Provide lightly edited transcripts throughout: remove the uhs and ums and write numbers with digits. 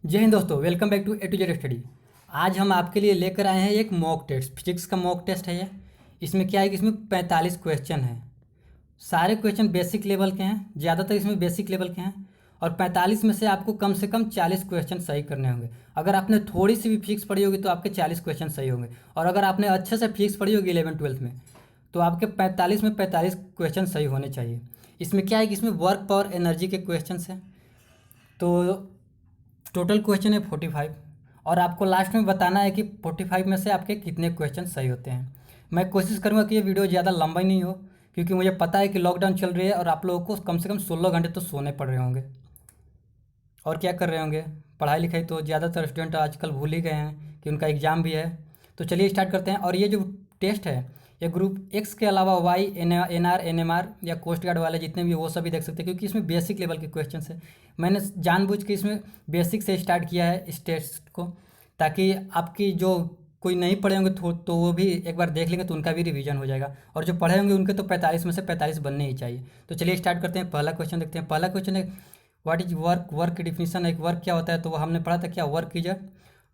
जय हिंद दोस्तों, welcome back to A to Z study. आज हम आपके लिए लेकर आए हैं एक मॉक टेस्ट, फिजिक्स का मॉक टेस्ट है ये। इसमें क्या है कि इसमें 45 क्वेश्चन हैं। सारे क्वेश्चन बेसिक लेवल के हैं, ज़्यादातर इसमें बेसिक लेवल के हैं। और 45 में से कम 40 क्वेश्चन सही करने होंगे। अगर आपने थोड़ी सी भी फिजिक्स पढ़ी होगी तो आपके 40 क्वेश्चन सही होंगे, और अगर आपने अच्छे से फिजिक्स पढ़ी होगी 11 12 में तो आपके 45 में 45 क्वेश्चन सही होने चाहिए। इसमें क्या है कि इसमें वर्क पावर एनर्जी के क्वेश्चन हैं। तो टोटल क्वेश्चन है 45, और आपको लास्ट में बताना है कि 45 में से आपके कितने क्वेश्चन सही होते हैं। मैं कोशिश करूँगा कि ये वीडियो ज़्यादा लंबा ही नहीं हो, क्योंकि मुझे पता है कि लॉकडाउन चल रही है और आप लोगों को कम से कम 16 घंटे तो सोने पड़ रहे होंगे। और क्या कर रहे होंगे, पढ़ाई लिखाई तो ज़्यादातर स्टूडेंट आजकल भूल ही गए हैं कि उनका एग्ज़ाम भी है। तो चलिए स्टार्ट करते हैं। और ये जो टेस्ट है, ये ग्रुप एक्स के अलावा Y, N R, N M R या कोस्ट गार्ड वाले जितने भी वो सभी देख सकते हैं, क्योंकि इसमें बेसिक लेवल के क्वेश्चन है। मैंने जानबूझ के इसमें बेसिक से स्टार्ट किया है इस टेस्ट को, ताकि आपकी जो कोई नहीं पढ़े होंगे तो वो भी एक बार देख लेंगे तो उनका भी रिवीजन हो जाएगा, और जो पढ़े होंगे उनके तो 45 में से 45 बनने ही चाहिए। तो चलिए स्टार्ट करते हैं। पहला क्वेश्चन देखते हैं। पहला क्वेश्चन है, व्हाट इज वर्क। वर्क की डिफिनीशन है, वर्क क्या होता है, तो वो हमने पढ़ा था क्या, work is a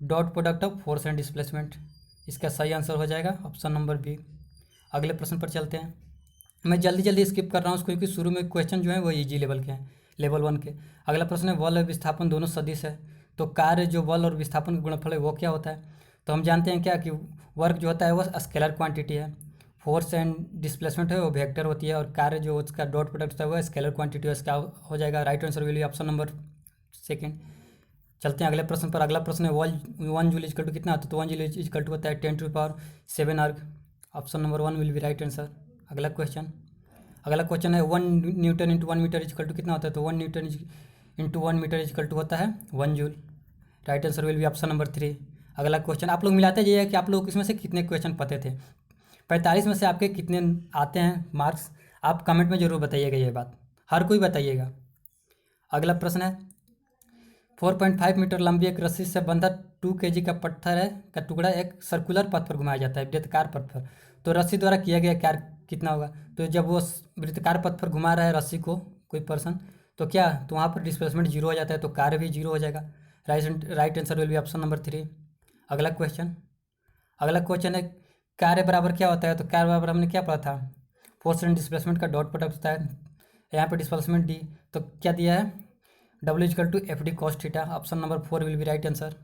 dot product of force and displacement. इसका सही आंसर हो जाएगा ऑप्शन नंबर बी। अगले प्रश्न पर चलते हैं। मैं जल्दी जल्दी स्किप कर रहा हूँ क्योंकि शुरू में क्वेश्चन जो है वो इजी लेवल के हैं, लेवल 1 के। अगला प्रश्न है, बल और विस्थापन दोनों सदिश है, तो कार्य जो बल और विस्थापन का गुणनफल है वो क्या होता है। तो हम जानते हैं क्या कि वर्क जो होता है वो स्केलर क्वांटिटी है, फोर्स एंड डिस्प्लेसमेंट है वो वेक्टर होती है, और कार्य जो उसका डॉट प्रोडक्ट होता है वो स्केलर क्वांटिटी है। इसका हो जाएगा right answer will be option number second. चलते हैं अगले प्रश्न पर। अगला प्रश्न है, 1 जूल इजकल टू कितना होता है, तो 1 जूल इजकल टू होता है 10⁻⁷ erg. Option number 1 will be right answer. अगला क्वेश्चन है, 1 Newton into 1 metre is equal to कितना होता है, तो 1 Newton into 1 metre is equal to होता है 1 joule. Right answer will be option number 3। अगला क्वेश्चन आप लोग मिलाते जाइए कि आप लोग इसमें से कितने क्वेश्चन पते थे, 45 में से आपके कितने आते हैं मार्क्स। आप कमेंट में ज़रूर बताइएगा, ये बात हर कोई बताइएगा। अगला प्रश्न है, 4.5 मीटर लंबी एक रस्सी से बंधा 2 kg का पत्थर है का टुकड़ा एक सर्कुलर पथ पर घुमाया जाता है, वृत्ताकार पथ पर। तो रस्सी द्वारा किया गया कार्य कितना होगा। तो जब वो वृत्ताकार पथ पर घुमा रहा है रस्सी को कोई पर्सन, तो क्या, तो वहाँ पर डिस्प्लेसमेंट जीरो हो जाता है, तो कार्य भी जीरो हो जाएगा। Right answer will be option number 3। अगला क्वेश्चन है, कार्य बराबर क्या होता है, तो कार्य बराबर हमने क्या पढ़ा था, फोर्स एंड डिस्प्लेसमेंट का डॉट प्रोडक्ट होता है। यहाँ पे डिस्प्लेसमेंट डी, तो क्या दिया है, W is equal to F D cos theta. Option number 4 will be right answer.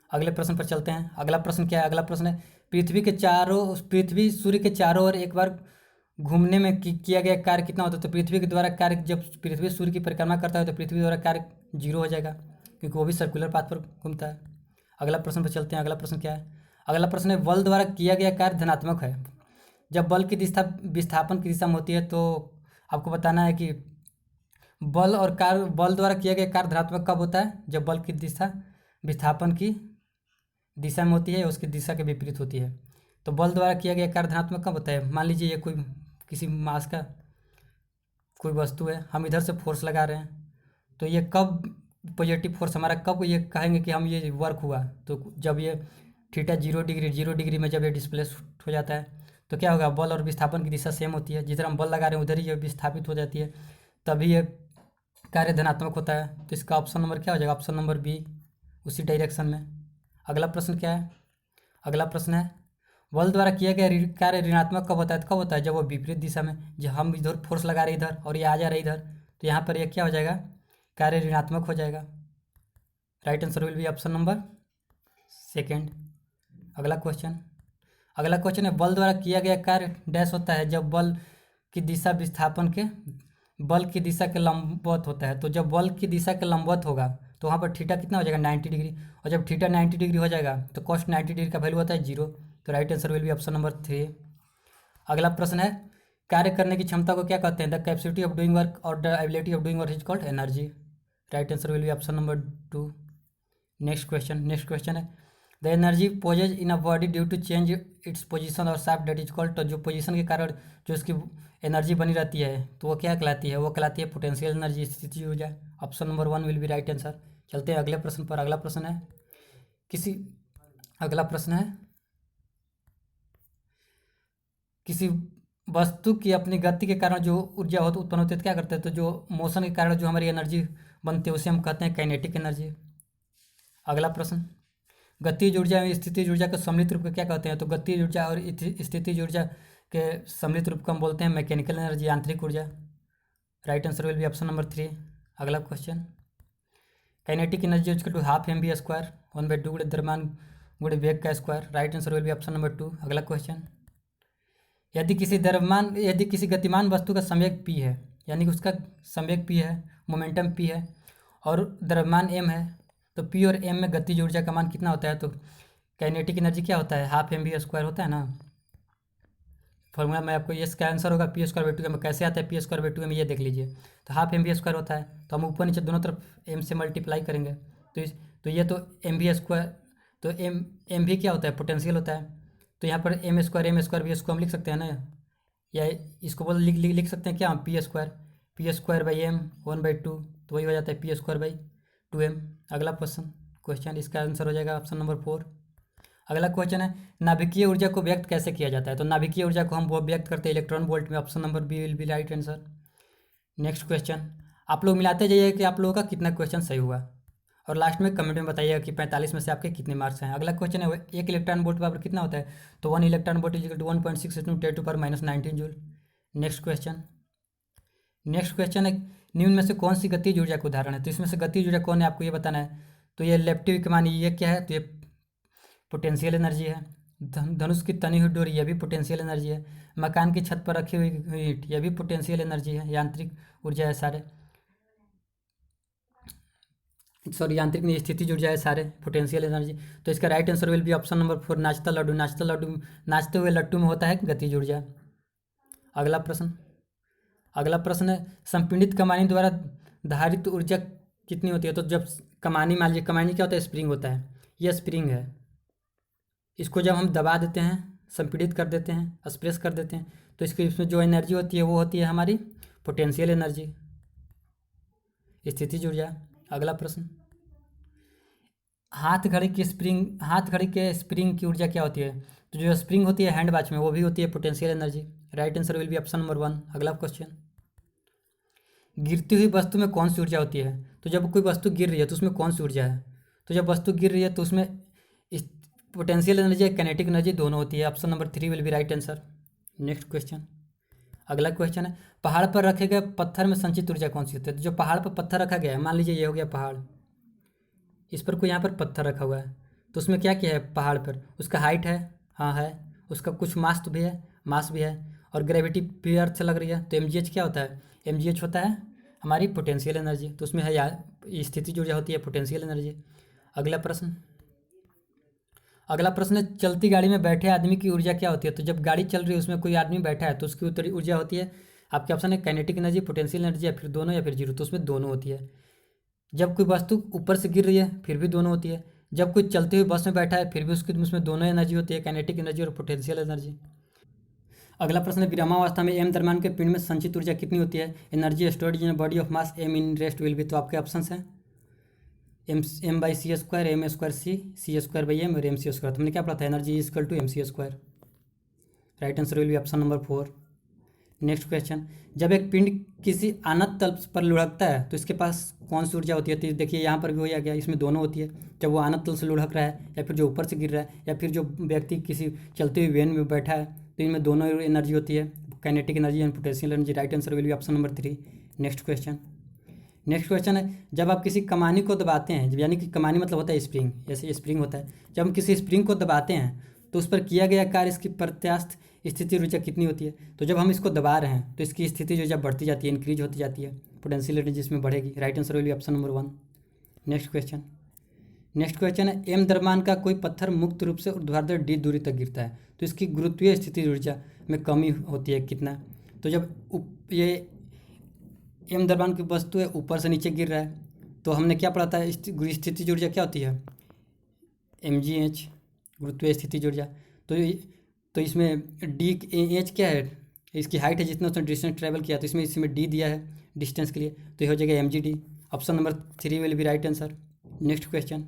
अगले प्रश्न पर चलते हैं। अगला प्रश्न क्या है, अगला प्रश्न है, पृथ्वी सूर्य के चारों ओर एक बार घूमने में किया गया कार्य कितना होता है। तो पृथ्वी के द्वारा कार्य, जब पृथ्वी सूर्य की परिक्रमा करता है तो पृथ्वी द्वारा कार्य जीरो हो जाएगा, क्योंकि वो भी सर्कुलर पाथ पर घूमता है। अगला प्रश्न पर चलते हैं। अगला प्रश्न क्या है, अगला प्रश्न है, बल द्वारा किया गया कार्य धनात्मक है। जब बल की दिशा विस्थापन की दिशा में होती है, तो आपको बताना है कि बल द्वारा किया गया कार्य धनात्मक कब होता है, जब बल की दिशा विस्थापन की दिशा में होती है या उसकी दिशा के विपरीत होती है। तो बल द्वारा किया गया कार्य धनात्मक कब होता है, मान लीजिए ये कोई किसी मास का कोई वस्तु है, हम इधर से फोर्स लगा रहे हैं, तो ये कब पॉजिटिव फोर्स हमारा, कब ये कहेंगे कि हम ये वर्क हुआ, तो जब ये थीटा 0 डिग्री में जब ये डिस्प्लेस हो जाता है, तो क्या होगा, बल और विस्थापन की दिशा सेम होती है, जिधर हम बल लगा रहे हैं उधर ही ये विस्थापित हो जाती है, तभी ये कार्य धनात्मक होता है। तो इसका ऑप्शन नंबर क्या हो जाएगा, ऑप्शन नंबर बी, उसी डायरेक्शन में। अगला प्रश्न क्या है, अगला प्रश्न है, बल द्वारा किया गया कार्य ऋणात्मक कब होता है, तो कब होता है, जब वो विपरीत दिशा में, जब हम इधर फोर्स लगा रहे इधर और ये आ जा रहे इधर, तो यहाँ पर ये क्या हो जाएगा, कार्य ऋणात्मक हो जाएगा। Right answer will be option number second. अगला क्वेश्चन है, बल द्वारा किया गया कार्य डैश होता है जब बल की दिशा विस्थापन के बल की दिशा के लंबवत होता है। तो जब बल की दिशा के लंबवत होगा तो वहाँ पर थीटा कितना हो जाएगा, 90 डिग्री, और जब थीटा 90 डिग्री हो जाएगा तो कॉस्ट 90 डिग्री का वैल्यू होता है 0। तो right answer will be option number 3। अगला प्रश्न है, कार्य करने की क्षमता को क्या कहते हैं, the capacity of doing work और the ability of doing work is called energy. Right answer will be option number 2। Next question है, the energy possessed in a body due to change its position और shaft that is called. तो जो position के कारण जो इसकी energy बनी रहती है तो वो क्या कहलाती है, वो कहलाती है पोटेंशियल एनर्जी, स्थितिज ऊर्जा। Option number 1 will be right answer. चलते हैं अगले प्रश्न पर। किसी अगला प्रश्न है, किसी वस्तु की अपनी गति के कारण जो ऊर्जा उत्पन्न होती है तो क्या करते हैं, तो जो मोशन के कारण जो हमारी एनर्जी बनती है उसे हम कहते हैं काइनेटिक एनर्जी। अगला प्रश्न, गतिज ऊर्जा एवं स्थितिज ऊर्जा के सम्मिलित रूप को क्या कहते हैं? तो गतिज ऊर्जा और स्थितिज ऊर्जा के सम्मिलित रूप को हम बोलते हैं मैकेनिकल एनर्जी, यांत्रिक ऊर्जा। Right answer will be option number 3। अगला question, kinetic energy is equal to half M B square 1/2 गुणे द्रव्यमान गुणे वेग का square. Right answer will be option number 2। अगला क्वेश्चन, यदि किसी गतिमान वस्तु का संवेग p है, यानी कि उसका संवेग p है, मोमेंटम p है और द्रव्यमान m है, तो p और m में गतिज ऊर्जा का मान कितना होता है? तो काइनेटिक एनर्जी क्या होता है? हाफ एम बी स्क्वायर होता है ना। फॉर्मूला में आपको, ये इसका आंसर होगा पी स्क्वायर बाई 2 में। कैसे आता है पी स्क्वायर बाई 2 में, ये देख लीजिए। तो हाफ एम बी स्क्वायर होता है, तो हम ऊपर नीचे दोनों तरफ m से मल्टीप्लाई करेंगे, तो ये तो एम बी स्क्वायर, तो एम भी क्या होता है? पोटेंशियल होता है। तो यहाँ पर एम स्क्वायर भी, इसको हम लिख सकते हैं ना, या इसको बोल लिख सकते हैं क्या हम? पी स्क्वायर बाई एम 1/2, तो वही हो जाता है पी स्क्वायर बाई 2m। अगला क्वेश्चन इसका आंसर हो जाएगा ऑप्शन नंबर 4। अगला क्वेश्चन है, नाभिकीय ऊर्जा को व्यक्त कैसे किया जाता है? तो नाभिकीय ऊर्जा को हम व्यक्त करते हैं इलेक्ट्रॉन वोल्ट में। Option number B will be right answer. Next question, आप लोग मिलाते जाइए कि आप लोगों का कितना क्वेश्चन सही हुआ, और लास्ट में कमेंट में बताइएगा कि 45 में से आपके कितने मार्क्स हैं। अगला क्वेश्चन है, एक इलेक्ट्रॉन वोल्ट पावर कितना होता है? तो 1 electron volt is equal to 1.6 × 10⁻⁻19 joule. Next question है, निम्न में से कौन सी गतिज ऊर्जा का उदाहरण है? तो इसमें से गतिज ऊर्जा कौन है, आपको ये बताना है। तो ये लेप्टिक कमान, ये क्या है? तो ये पोटेंशियल एनर्जी है। धनुष की तनी हुई डोरी, यह भी पोटेंशियल एनर्जी है। मकान की छत पर रखी हुई ईंट, यह भी पोटेंशियल एनर्जी है। यांत्रिक ऊर्जा है सारे, सॉरी यांत्रिक नहीं, स्थितिज ऊर्जा है सारे, पोटेंशियल एनर्जी। तो इसका right answer will be option number 4, नाचता लड्डू। नाचते हुए लट्टू में होता है गतिज ऊर्जा। अगला प्रश्न है, संपीड़ित कमानी द्वारा धारित ऊर्जा कितनी होती है? तो जब कमानी, मान लीजिए कमानी क्या होता है? स्प्रिंग होता है, यह स्प्रिंग है। इसको जब हम दबा देते हैं, संपीड़ित कर देते हैं, एक्सप्रेस कर देते हैं, तो इसमें जो एनर्जी होती है वो होती है हमारी पोटेंशियल एनर्जी, स्थितिज ऊर्जा। अगला प्रश्न, हाथ घड़ी के स्प्रिंग की ऊर्जा क्या होती है? तो जो स्प्रिंग होती है हैंड वॉच में, वो भी होती है potential energy. Right answer will be option number 1। अगला क्वेश्चन, गिरती हुई वस्तु में कौन सी ऊर्जा होती है? तो जब कोई वस्तु गिर रही है तो उसमें कौन सी ऊर्जा है? तो जब वस्तु गिर रही है तो उसमें पोटेंशियल एनर्जी या काइनेटिक एनर्जी दोनों होती है। Option number 3 will be right answer. Next question, अगला क्वेश्चन है, पहाड़ पर रखे गए पत्थर में संचित ऊर्जा कौन सी होती है? तो जो पहाड़ पर पत्थर रखा गया है, मान लीजिए ये हो गया पहाड़, इस पर कोई यहाँ पर पत्थर रखा हुआ है, तो उसमें क्या किया है? पहाड़ पर उसका हाइट है, हाँ है, उसका कुछ मास भी है, और ग्रेविटी भी अर्थ से लग रही है। तो एम क्या होता है? एम होता है हमारी पोटेंशियल एनर्जी। तो उसमें है यार स्थितिज ऊर्जा होती है पोटेंशियल एनर्जी। अगला प्रश्न है, चलती गाड़ी में बैठे आदमी की ऊर्जा क्या होती है? तो जब गाड़ी चल रही है उसमें कोई आदमी बैठा है तो उसकी ऊर्जा होती है, आपके ऑप्शन है काइनेटिक एनर्जी, पोटेंशियल एनर्जी, या फिर दोनों या फिर जीरो। तो उसमें दोनों होती है। जब कोई वस्तु ऊपर से गिर रही है फिर भी दोनों होती है। जब कोई चलती हुई बस में बैठा है फिर भी उसमें दोनों एनर्जी होती है, काइनेटिक एनर्जी और पोटेंशियल एनर्जी। अगला प्रश्न है, विरामावस्था में एम द्रव्यमान के पिंड में संचित ऊर्जा कितनी होती है? Energy stored in body of mass M in rest will be. तो आपके ऑप्शन हैं M by C square, M square C square by M और एम सी स्क्वायर। तो हमने क्या पढ़ा था? Energy is equal to M C square. Right answer will be option number 4। Next question, जब एक पिंड किसी अनंत तल पर लुढ़कता है तो इसके पास कौन सी ऊर्जा होती है? तो देखिए यहाँ पर भी हो गया, इसमें दोनों होती है। जब वो अनंत तल से लुढ़क रहा है, या फिर जो ऊपर से गिर रहा है, या फिर जो व्यक्ति किसी चलती हुई वेन में बैठा है, तो इनमें दोनों एनर्जी होती है, kinetic energy and potential energy. Right answer will be option number 3। Next question है, जब आप किसी कमानी को दबाते हैं, यानी कि कमानी मतलब होता है स्प्रिंग, जैसे स्प्रिंग होता है, जब हम किसी स्प्रिंग को दबाते हैं तो उस पर किया गया कार्य, इसकी प्रत्यास्थ स्थिति ऊर्जा कितनी होती है? तो जब हम इसको दबा रहे हैं तो इसकी स्थिति ऊर्जा बढ़ती जाती है, इंक्रीज होती जाती है, पोटेंशियल एनर्जी इसमें बढ़ेगी। Right answer will be option number 1। Next question है, एम द्रव्यमान का कोई पत्थर मुक्त रूप से ऊर्ध्वाधर डी दूरी तक गिरता है तो इसकी गुरुत्वीय स्थिति ऊर्जा में कमी होती है कितना? तो जब ये एम द्रव्यमान की वस्तु है ऊपर से नीचे गिर रहा है, तो हमने क्या पढ़ा था? स्थितिज ऊर्जा क्या होती है? mgh, गुरुत्वीय स्थितिज ऊर्जा। तो इसमें डी एच क्या है? इसकी हाइट है, जितना उसने डिस्टेंस ट्रैवल किया, तो इसमें डी दिया है डिस्टेंस के लिए, तो ये हो जाएगा mgd। Option number 3 will be right answer. Next question,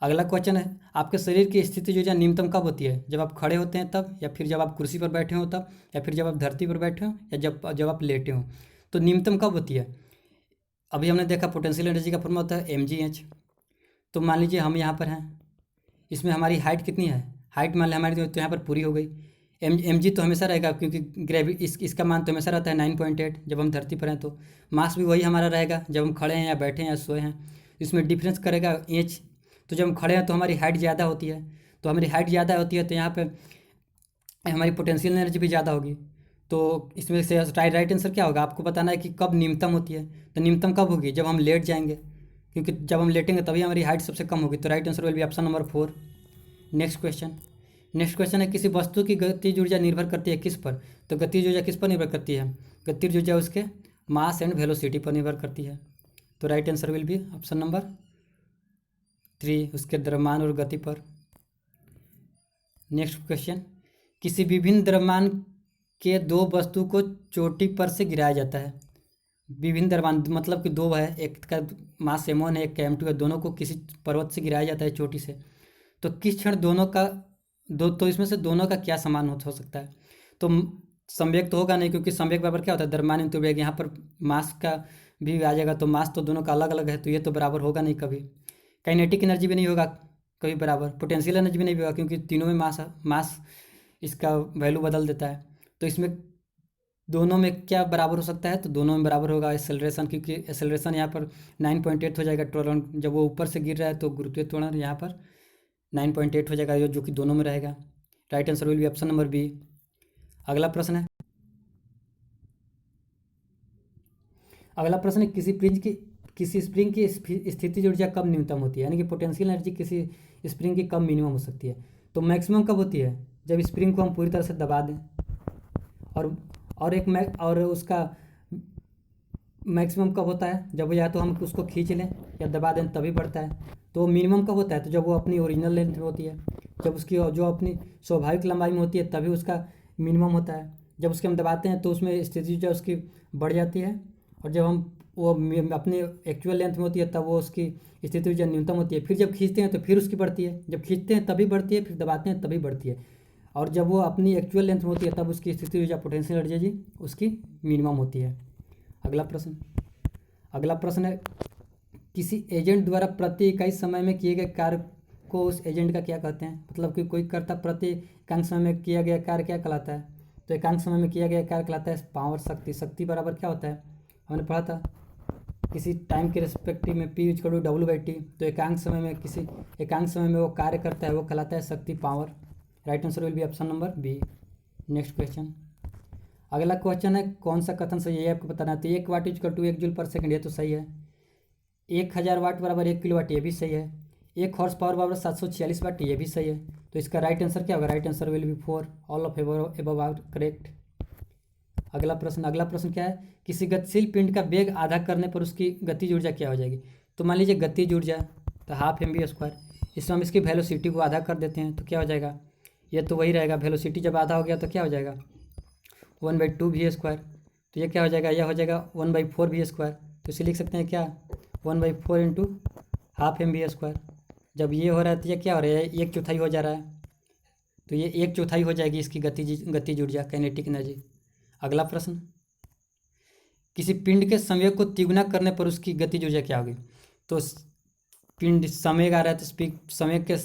अगला क्वेश्चन है, आपके शरीर की स्थितिज ऊर्जा न्यूनतम कब होती है? जब आप खड़े होते हैं तब, या फिर जब आप कुर्सी पर बैठे हो तब, या फिर जब आप धरती पर बैठे हो, या जब आप लेटे हो। तो न्यूनतम कब होती है? अभी हमने देखा पोटेंशियल एनर्जी का फॉर्मूला होता है mgh। तो मान लीजिए हम यहाँ पर हैं, इसमें हमारी हाइट कितनी है, हाइट मान लें हमारी तो यहाँ पर पूरी हो गई। एम जी तो हमेशा रहेगा क्योंकि इसका मान तो हमेशा रहता है 9.8 जब हम धरती पर हैं। तो मास भी वही हमारा रहेगा जब हम खड़े हैं या बैठे हैं या सोए हैं। इसमें डिफरेंस करेगा एच। तो जब हम खड़े हैं तो हमारी हाइट ज़्यादा होती है, तो हमारी हाइट ज़्यादा होती है तो यहाँ पर हमारी पोटेंशियल एनर्जी भी ज़्यादा होगी। तो इसमें से राइट आंसर क्या होगा, आपको बताना है कि कब न्यूनतम होती है। तो न्यूनतम कब होगी, जब हम लेट जाएंगे, क्योंकि जब हम लेटेंगे तभी हमारी हाइट सबसे कम होगी। तो right answer will be option number 4। Next question है, किसी वस्तु की गतिज ऊर्जा निर्भर करती है किस पर। तो गतिज ऊर्जा किस पर निर्भर करती है, गतिज ऊर्जा उसके मास एंड वेलोसिटी पर निर्भर करती है। तो right answer will be option number 3, उसके द्रव्यमान और गति पर। नेक्स्ट क्वेश्चन, किसी विभिन्न द्रव्यमान के दो वस्तु को चोटी पर से गिराया जाता है। विभिन्न द्रव्यमान मतलब कि दो है, एक का मास m1 है, एक का m2 है, दोनों को किसी पर्वत से गिराया जाता है चोटी से। तो किस क्षण दोनों का तो इसमें से दोनों का क्या समान हो सकता है। तो संवेग तो होगा नहीं, क्योंकि संवेग बराबर क्या होता है, द्रव्यमान इंटू वेग। यहाँ पर मास का भी आ जाएगा, तो मास तो दोनों का अलग अलग है, तो ये तो बराबर होगा नहीं कभी। काइनेटिक एनर्जी भी नहीं होगा कभी बराबर, पोटेंशियल एनर्जी भी नहीं होगा, क्योंकि तीनों में मास इसका वैल्यू बदल देता है। तो इसमें दोनों में क्या बराबर हो सकता है, तो दोनों में बराबर होगा एक्सेलरेशन, क्योंकि एक्सेलरेशन यहाँ पर 9.8 हो जाएगा त्वरण, जब वो ऊपर से गिर रहा है तो गुरुत्वीय त्वरण यहाँ पर 9.8 हो जाएगा, जो कि दोनों में रहेगा। Right answer will be option number B. अगला प्रश्न है, किसी स्प्रिंग की स्थितिज ऊर्जा कब न्यूनतम होती है, यानी कि पोटेंशियल एनर्जी किसी स्प्रिंग की कब मिनिमम हो सकती है। तो मैक्सिमम कब होती है, जब स्प्रिंग को हम पूरी तरह से दबा दें। और उसका मैक्सिमम कब होता है, जब या तो हम उसको खींच लें या दबा दें तभी बढ़ता है। तो मिनिमम कब होता है, तो जब वो अपनी ओरिजिनल लेंथ में होती है, जब उसकी जो अपनी स्वाभाविक लंबाई में होती है तभी उसका मिनिमम होता है। जब उसके हम दबाते हैं तो उसमें स्थिति जो उसकी बढ़ जाती है, और जब हम वो अपने एक्चुअल लेंथ में होती है तब वो उसकी स्थिति जो न्यूनतम होती है। फिर जब खींचते हैं तो फिर उसकी बढ़ती है, जब खींचते हैं तभी बढ़ती है, फिर दबाते हैं तभी बढ़ती है। और जब वो अपनी एक्चुअल लेंथ में होती है तब उसकी स्थिति ऊर्जा पोटेंशियल एनर्जी उसकी मिनिमम होती है। अगला प्रश्न है, किसी एजेंट द्वारा प्रति इकाई समय में किए गए कार्य को उस एजेंट का क्या कहते हैं। मतलब कि कोई कर्ता प्रति एकांक समय में किया गया कार्य क्या कहलाता है। तो एकांक समय में किया गया कार्य कहलाता है पावर, शक्ति। शक्ति बराबर क्या होता है, हमने पढ़ा था किसी टाइम के रिस्पेक्टिव में P = W/T। तो एकांक समय में वो कार्य करता है वो कहलाता है शक्ति, power. Right answer will be option number B. Next question, अगला क्वेश्चन है, कौन सा कथन सही है आपको बताना है। तो 1 वाट = 1 जूल पर सेकंड, ये तो सही है। 1000 वाट बराबर 1 किलोवाट, ये भी सही है। 1 हॉर्स पावर बराबर 746 वाट, ये भी सही है। तो इसका राइट आंसर क्या होगा, right answer will be 4, all of above are correct. अगला प्रश्न क्या है, किसी गतिशील पिंड का वेग आधा करने पर उसकी गतिज ऊर्जा क्या हो जाएगी। तो मान लीजिए गतिज ऊर्जा तो ½ mv², इसमें हम इसकी वेलोसिटी को आधा कर देते हैं तो क्या हो जाएगा, ये तो वही रहेगा। वेलोसिटी जब आधा हो गया तो क्या हो जाएगा 1/2 v²। तो ये क्या हो जाएगा, यह हो जाएगा 1/4 v²। तो इसे लिख सकते हैं क्या 1/4 × ½ mv²। जब ये हो रहा है तो ये क्या हो रहा है, 1/4 हो जा रहा है, तो ये 1/4 हो जाएगी इसकी गतिज ऊर्जा, काइनेटिक एनर्जी। अगला प्रश्न, किसी पिंड के संवेग को तिगुना करने पर उसकी गतिज ऊर्जा क्या होगी। तो पिंड संवेग आ रहा है तो संवेग के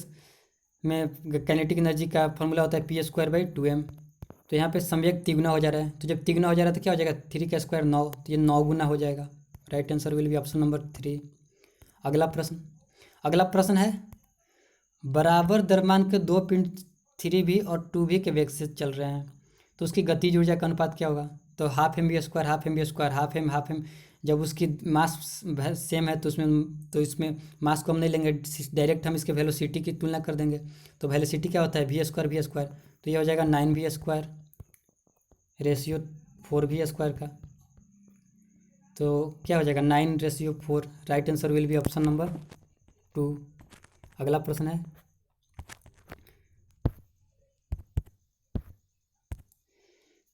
में काइनेटिक एनर्जी का फॉर्मूला होता है P²/2m। तो यहाँ पे संवेग तिगुना हो जा रहा है, तो जब तिगुना हो जा रहा है तो क्या हो जाएगा 3 का स्क्वायर 9, तो ये 9 गुना हो जाएगा। Right answer will be option number 3। अगला प्रश्न है, बराबर द्रव्यमान के दो पिंड 3v और 2v के वेग से चल रहे हैं तो उसकी गतिज ऊर्जा का अनुपात क्या होगा। तो ½ mv², ½ m। जब उसकी मास सेम है तो इसमें मास को हम नहीं लेंगे, डायरेक्ट हम इसके वेलोसिटी की तुलना कर देंगे। तो वेलोसिटी क्या होता है v², तो ये हो जाएगा 9v² रेशियो 4v² का। तो क्या हो जाएगा 9:4। Right answer will be option number 2। अगला प्रश्न है,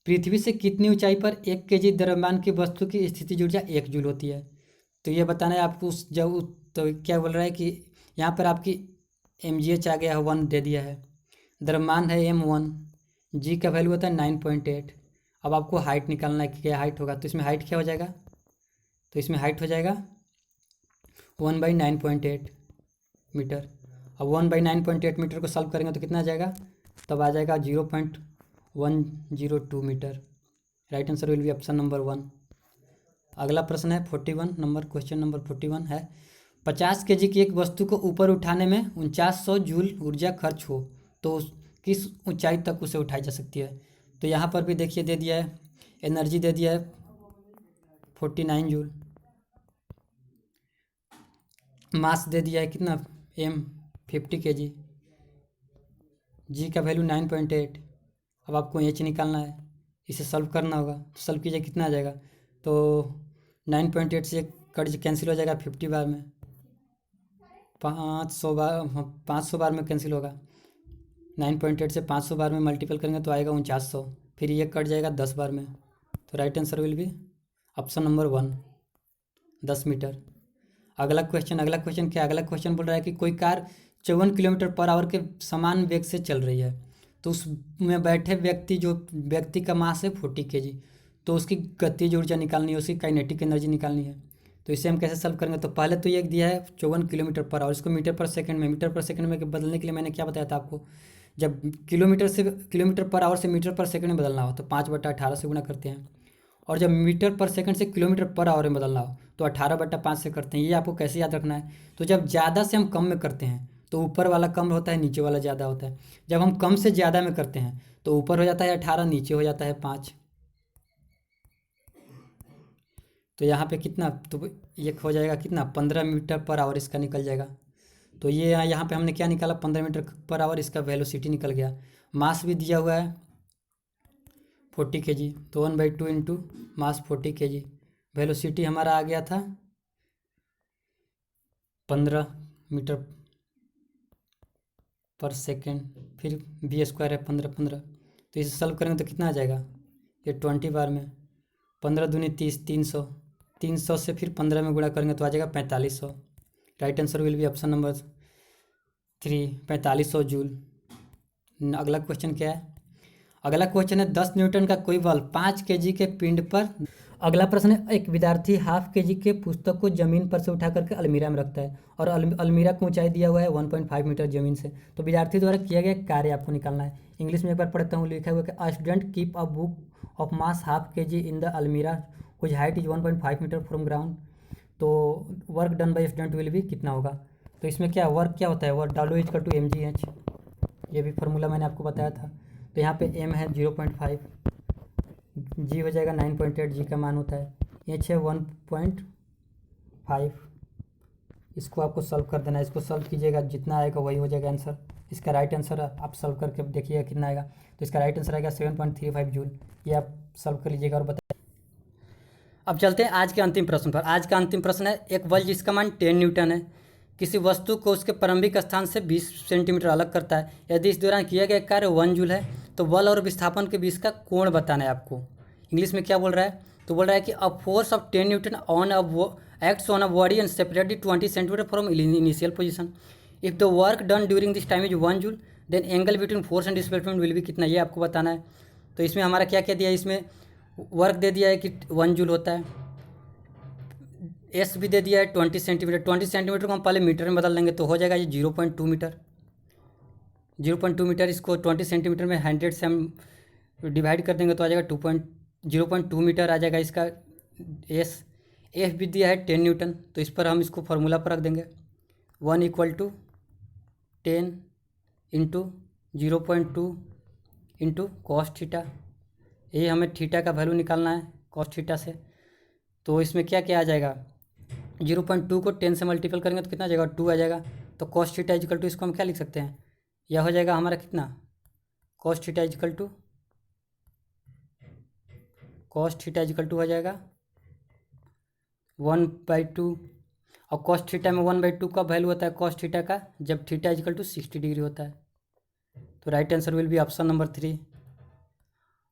पृथ्वी से कितनी ऊंचाई पर 1 kg द्रव्यमान की वस्तु की स्थितिज ऊर्जा 1 जूल होती है। तो ये बताना है आपको तो क्या बोल रहा है कि यहाँ पर आपकी mgh आ गया है 1 दे दिया है, द्रव्यमान है m1, g का वैल्यू होता है 9.8। अब आपको हाइट निकालना है कि क्या हाइट होगा। तो इसमें हाइट क्या हो जाएगा, तो इसमें हाइट हो जाएगा 1/9.8। मीटर। अब 1/9.8 मीटर को सॉल्व करेंगे तो कितना आ जाएगा, तब आ जाएगा 0.102 metre. Right answer will be option number 1। अगला प्रश्न है 41 नंबर, क्वेश्चन नंबर 41 है 50 kg की एक वस्तु को ऊपर उठाने में 4900 जूल ऊर्जा खर्च हो तो किस ऊंचाई तक उसे उठाई जा सकती है। तो यहाँ पर भी देखिए दे दिया है, एनर्जी दे दिया है 49 जूल, मास दे दिया है कितना m 50 kg, जी का वैल्यू 9.8। अब आपको एच निकालना है, इसे सॉल्व करना होगा। तो सॉल्व कीजिए कितना आ जाएगा, तो 9.8 से कट कैंसिल हो जाएगा 50 बार में, 500 बार, 500 बार में कैंसिल होगा। 9.8 से 500 बार में मल्टीपल करेंगे तो आएगा 4900, फिर ये कट जाएगा 10 बार में। तो right answer will be option number 1, 10 metre. अगला क्वेश्चन क्या, अगला क्वेश्चन बोल रहा है कि कोई कार 54 किलोमीटर पर आवर के समान वेग से चल रही है, तो उसमें बैठे व्यक्ति का मास है 40 kg, तो उसकी गतिज ऊर्जा निकालनी है, उसकी काइनेटिक एनर्जी निकालनी है। तो इसे हम कैसे सॉल्व करेंगे, तो पहले तो ये दिया है 54 किलोमीटर पर आवर, इसको मीटर पर सेकंड में बदलने के लिए मैंने क्या बताया था आपको, जब किलोमीटर पर आवर से मीटर पर सेकंड में बदलना हो तो 5/18 से गुणा करते हैं, और जब मीटर पर सेकंड से किलोमीटर पर आवर में बदलना हो तो 18/5 से करते हैं। ये आपको कैसे याद रखना है, तो जब ज़्यादा से हम कम में करते हैं तो ऊपर वाला कम होता है, नीचे वाला ज़्यादा होता है। जब हम कम से ज़्यादा में करते हैं तो ऊपर हो जाता है 18, नीचे हो जाता है 5। तो यहाँ पे कितना, तो ये हो जाएगा कितना 15 मीटर पर आवर इसका निकल जाएगा। तो ये यहाँ पे हमने क्या निकाला 15 मीटर पर आवर, इसका वेलोसिटी निकल गया। मास भी दिया हुआ है 40 kg, तो 1/2 इंटू मास 40 kg, वेलोसिटी हमारा आ गया था 15 मीटर पर सेकेंड, फिर v² है 15, तो इसे सॉल्व करेंगे तो कितना आ जाएगा, ये 20 बार में, 15 दूनी 30, 300 से फिर 15 में गुणा करेंगे तो आ जाएगा 4500। Right answer will be option number 3, 4500 joule. अगला क्वेश्चन क्या है, अगला क्वेश्चन है 10 न्यूटन का कोई बल 5 kg के पिंड पर। अगला प्रश्न है एक विद्यार्थी ½ kg के पुस्तक को जमीन पर से उठा करके अलमीरा में रखता है और अलमीरा को ऊंचाई दिया हुआ है 1.5 मीटर जमीन से। तो विद्यार्थी द्वारा किया गया कार्य आपको निकालना है। इंग्लिश में एक बार पढ़ता हूँ, लिखा हुआ है कि a student keep a book of mass ½ kg in the almirah whose height is 1.5 metre from ground. तो work done by student will भी कितना होगा, तो इसमें क्या वर्क क्या होता है, वर्क W=mgh, ये भी फार्मूला मैंने आपको बताया था। तो यहाँ पे m है 0.5, g हो जाएगा 9.8, g का मान होता है, h है 1.5। इसको आपको सॉल्व कर देना है, इसको सॉल्व कीजिएगा जितना आएगा वही हो जाएगा आंसर। इसका राइट आंसर आप सॉल्व करके देखिएगा कितना आएगा, तो इसका राइट आंसर आएगा 7.35 जूल। ये आप सॉल्व कर लीजिएगा और बताइए। अब चलते हैं आज के अंतिम प्रश्न पर। आज का अंतिम प्रश्न है एक बल जिसका मान 10 न्यूटन है किसी वस्तु को उसके प्रारंभिक स्थान से 20 सेंटीमीटर अलग करता है। यदि इस दौरान किया गया कार्य 1 जूल है तो बल और विस्थापन के बीच का कोण बताना है आपको। इंग्लिश में क्या बोल रहा है, तो बोल रहा है कि a force of 10 newton on acts on a body and separately 20 centimetre from initial position. If the work done during this time is 1 joule then angle between force and displacement will भी कितना, ये आपको बताना है। तो इसमें हमारा क्या क्या दिया है, इसमें वर्क दे दिया है कि 1 जूल होता है, एस भी दे दिया है 20 सेंटीमीटर। 20 सेंटीमीटर को हम पहले मीटर में बदल देंगे तो हो जाएगा ये 0.2 मीटर। 0.2 मीटर, इसको 20 सेंटीमीटर में 100 से हम डिवाइड कर देंगे तो आ जाएगा 0.2 मीटर आ जाएगा इसका एस। एफ भी दिया है 10 न्यूटन, तो इस पर हम इसको फार्मूला पर रख देंगे 1 = 10 इंटू 0.2 इंटू कॉस थीटा। ये हमें थीटा का वैल्यू निकालना है कॉस थीटा से। तो इसमें क्या क्या आ जाएगा, 0.2 को 10 से मल्टीपल करेंगे तो कितना आ जाएगा 2 आ जाएगा। तो कॉस थीटा = इसको हम क्या लिख सकते हैं, यह हो जाएगा हमारा कितना, कॉस थीटा = हो जाएगा 1/2। और कॉस थीटा में 1/2 का वैल्यू होता है कॉस थीटा का जब थीटा = 60 डिग्री होता है। तो right answer will be option number 3।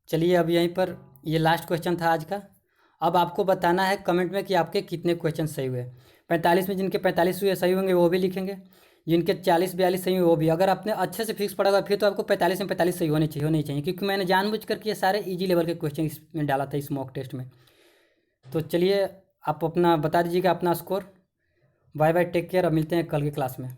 चलिए अब यहीं पर ये लास्ट क्वेश्चन था आज का। अब आपको बताना है कमेंट में कि आपके कितने क्वेश्चन सही हुए। 45 में जिनके 45 हुए सही होंगे वो भी लिखेंगे, जिनके 40-42 सही हुए वो भी। अगर आपने अच्छे से फिक्स पढ़ा होगा फिर तो आपको 45 में 45 सही होने चाहिए, क्योंकि मैंने जानबूझ करके ये सारे इजी लेवल के क्वेश्चन इसमें डाला था इस मॉक टेस्ट में। तो चलिए आप अपना बता दीजिएगा अपना score. Bye bye, take care, अब मिलते हैं कल की क्लास में।